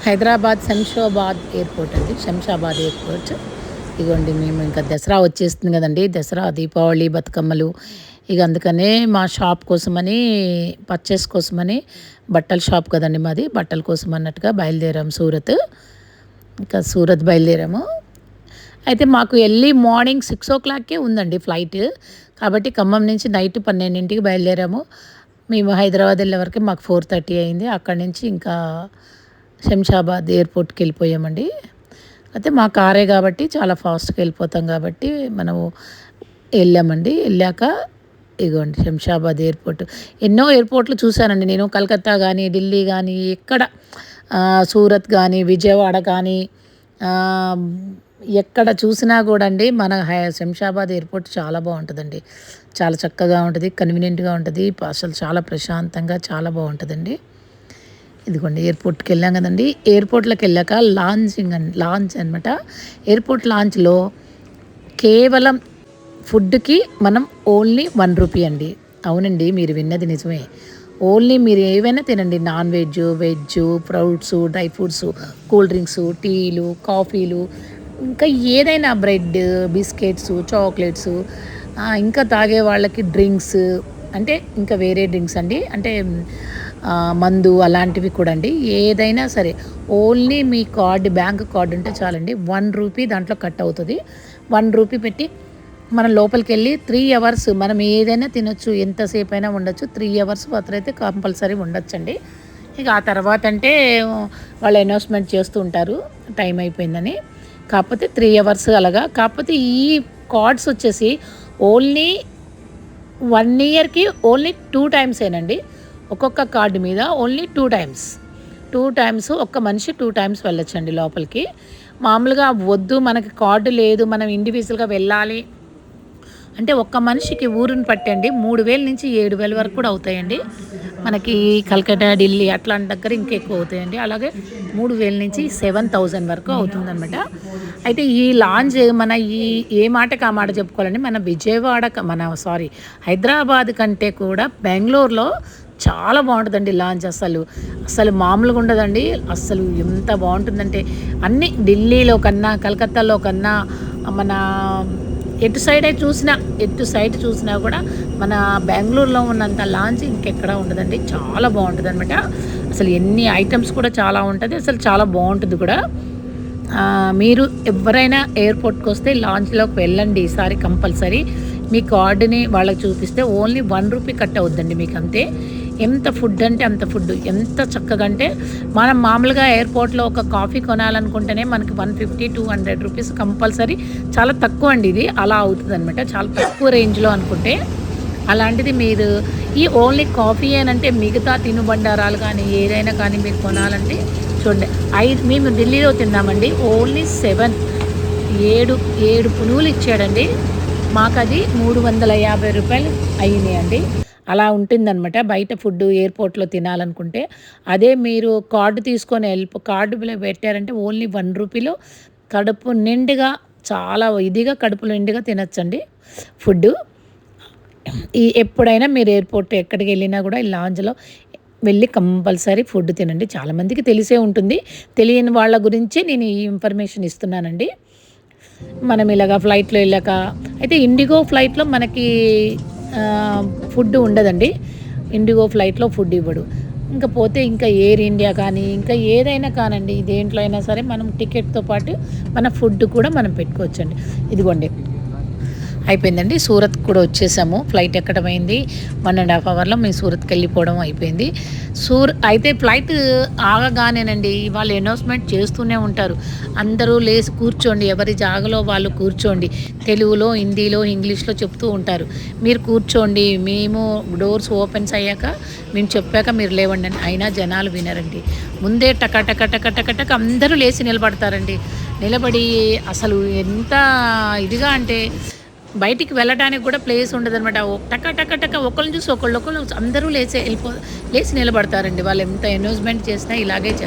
Hyderabad Shamshabad airport అండి. Shamshabad airport. ఇగోండి మేము ఇంకా దసరా వచ్చేస్తుంది కదండీ! దసరా, దీపావళి, బతుకమ్మలు ఇక అందుకనే మా షాప్ కోసమని పర్చేస్ కోసమని బట్టల షాప్ కదండీ మాది. బట్టల కోసం అన్నట్టుగా బయలుదేరాము సూరత్. ఇంకా సూరత్ బయలుదేరాము. అయితే మాకు ఎర్లీ మార్నింగ్ 6:00కే ఉందండి ఫ్లైట్. కాబట్టి ఖమ్మం నుంచి నైట్ 12కి బయలుదేరాము. మేము హైదరాబాద్ వెళ్ళే వరకు మాకు 4:30 అయింది. అక్కడి నుంచి ఇంకా శంషాబాద్ ఎయిర్పోర్ట్కి వెళ్ళిపోయామండి. అయితే మా కారే కాబట్టి చాలా ఫాస్ట్గా వెళ్ళిపోతాం కాబట్టి మనము వెళ్ళామండి. వెళ్ళాక ఇగోండి శంషాబాద్ ఎయిర్పోర్ట్. ఎన్నో ఎయిర్పోర్ట్లు చూశానండి నేను. కలకత్తా కానీ, ఢిల్లీ కానీ, ఎక్కడ సూరత్ కానీ, విజయవాడ కానీ, ఎక్కడ చూసినా కూడా అండి మన శంషాబాద్ ఎయిర్పోర్ట్ చాలా బాగుంటుందండి. చాలా చక్కగా ఉంటుంది, కన్వీనియంట్గా ఉంటుంది, అసలు చాలా ప్రశాంతంగా చాలా బాగుంటుందండి. ఇదిగోండి ఎయిర్పోర్ట్కి వెళ్ళాం కదండి. ఎయిర్పోర్ట్లోకి వెళ్ళాక లాంచ్ అనమాట. ఎయిర్పోర్ట్ లాంచ్లో కేవలం ఫుడ్కి మనం ఓన్లీ ₹1 అండి. అవునండి, మీరు విన్నది నిజమే. ఓన్లీ మీరు ఏవైనా తినండి, non veg, veg, fruits, dry fruits, cool drinks, టీలు, కాఫీలు, ఇంకా ఏదైనా బ్రెడ్, బిస్కెట్స్, చాక్లెట్స్, ఇంకా తాగే వాళ్ళకి డ్రింక్స్, అంటే ఇంకా వేరే డ్రింక్స్ అండి, అంటే మందు అలాంటివి కూడా అండి. ఏదైనా సరే ఓన్లీ మీ కార్డు, బ్యాంక్ కార్డు ఉంటే చాలండి. ₹1 దాంట్లో కట్ అవుతుంది. ₹1 పెట్టి మనం లోపలికి వెళ్ళి 3 అవర్స్ మనం ఏదైనా తినొచ్చు, ఎంతసేపు అయినా ఉండొచ్చు. 3 అవర్స్ మాత్రం అయితే కంపల్సరీ ఉండొచ్చండి. ఇక ఆ తర్వాత అంటే వాళ్ళు అనౌన్స్మెంట్ చేస్తూ ఉంటారు టైం అయిపోయిందని. కాకపోతే 3 అవర్స్ అలాగా. కాకపోతే ఈ కార్డ్స్ వచ్చేసి ఓన్లీ 1 ఇయర్కి ఓన్లీ 2 టైమ్సేనండి. ఒక్కొక్క కార్డు మీద ఓన్లీ 2 టైమ్స్ ఒక్క మనిషి 2 టైమ్స్ వెళ్ళొచ్చండి లోపలికి. మామూలుగా వద్దు మనకి కార్డు లేదు, మనం ఇండివిజువల్గా వెళ్ళాలి అంటే ఒక్క మనిషికి ఊరుని పట్టండి 3,000 నుంచి 7,000 వరకు కూడా అవుతాయండి. మనకి కలకత్తా, ఢిల్లీ అట్లాంటి దగ్గర ఇంకా ఎక్కువ అవుతాయండి. అలాగే 3,000 నుంచి 7,000 వరకు అవుతుందన్నమాట. అయితే ఈ లాంచ్ మన ఏ మాటకి ఆ మాట చెప్పుకోవాలండి. హైదరాబాద్ కంటే కూడా బెంగళూరులో చాలా బాగుంటుందండి లాంచ్. అసలు మామూలుగా ఉండదండి. అసలు ఎంత బాగుంటుందంటే అన్నీ ఢిల్లీలో కన్నా, కలకత్తాలో కన్నా, మన ఎటు సైడ్ చూసినా కూడా మన బెంగళూరులో ఉన్నంత లాంచ్ ఇంకెక్కడా ఉండదండి. చాలా బాగుంటుంది అనమాట. అసలు ఎన్ని ఐటమ్స్ కూడా చాలా ఉంటుంది. అసలు చాలా బాగుంటుంది కూడా. మీరు ఎవరైనా ఎయిర్పోర్ట్కి వస్తే లాంచ్లోకి వెళ్ళండి ఈసారి కంపల్సరీ. మీ కార్డుని వాళ్ళకి చూపిస్తే ఓన్లీ ₹1 కట్ అవుద్దండి మీకు, అంతే. ఎంత ఫుడ్ అంటే అంత ఫుడ్, ఎంత చక్కగా అంటే మనం మామూలుగా ఎయిర్పోర్ట్లో ఒక కాఫీ కొనాలనుకుంటేనే మనకి ₹150-200 కంపల్సరీ. చాలా తక్కువ అండి ఇది, అలా అవుతుంది అనమాట. చాలా తక్కువ రేంజ్లో అనుకుంటే. అలాంటిది మీరు ఈ ఓన్లీ కాఫీ అంటే మిగతా తినుబండారాలు కానీ ఏదైనా కానీ మీరు కొనాలంటే చూడండి. మేము ఢిల్లీలో తిన్నామండి. ఓన్లీ 7 పునుగులు ఇచ్చాడండి. మాకు అది ₹350 అయినాయండి. అలా ఉంటుందన్నమాట బయట ఫుడ్ ఎయిర్పోర్ట్లో తినాలనుకుంటే. అదే మీరు కార్డు తీసుకొని కార్డు పెట్టారంటే ఓన్లీ ₹1లో కడుపు నిండుగా, చాలా ఇదిగా కడుపు నిండుగా తినచ్చండి ఫుడ్డు. ఎప్పుడైనా మీరు ఎయిర్పోర్ట్ ఎక్కడికి వెళ్ళినా కూడా ఈ లాంజ్లో వెళ్ళి కంపల్సరీ ఫుడ్ తినండి. చాలామందికి తెలిసే ఉంటుంది. తెలియని వాళ్ళ గురించి నేను ఈ ఇన్ఫర్మేషన్ ఇస్తున్నానండి. మనం ఇలాగ ఫ్లైట్లో వెళ్ళాక అయితే ఇండిగో ఫ్లైట్లో మనకి ఫుడ్ ఉండదండి. ఇండిగో ఫ్లైట్లో ఫుడ్ ఇవ్వడు. ఇంకా ఎయిర్ ఇండియా కానీ ఇంకా ఏదైనా కానండి, దేంట్లో అయినా సరే మనం టికెట్తో పాటు మన ఫుడ్ కూడా మనం పెట్టుకోవచ్చండి. ఇదిగోండి అయిపోయిందండి. సూరత్ కూడా వచ్చేసాము. ఫ్లైట్ ఎక్కడం అయింది. 1.5 అవర్లో మేము సూరత్కి వెళ్ళిపోవడం అయిపోయింది. అయితే ఫ్లైట్ ఆగగానేనండి వాళ్ళు అనౌన్స్మెంట్ చేస్తూనే ఉంటారు. అందరూ లేచి కూర్చోండి, ఎవరి జాగలో వాళ్ళు కూర్చోండి. తెలుగులో, హిందీలో, ఇంగ్లీష్లో చెప్తూ ఉంటారు. మీరు కూర్చోండి, మేము డోర్స్ ఓపెన్స్ అయ్యాక మేము చెప్పాక మీరు లేవండి అని. అయినా జనాలు వినరండి. ముందే టక అందరూ లేచి నిలబడతారండి. నిలబడి అసలు ఎంత ఇదిగా అంటే బయటికి వెళ్ళడానికి కూడా ప్లేస్ ఉండదన్నమాట. ఒకళ్ళని చూసి ఒకళ్ళు అందరూ లేచి నిలబడతారండి. వాళ్ళు ఎంత అనౌన్స్మెంట్ చేసినా ఇలాగే చేస్తారు.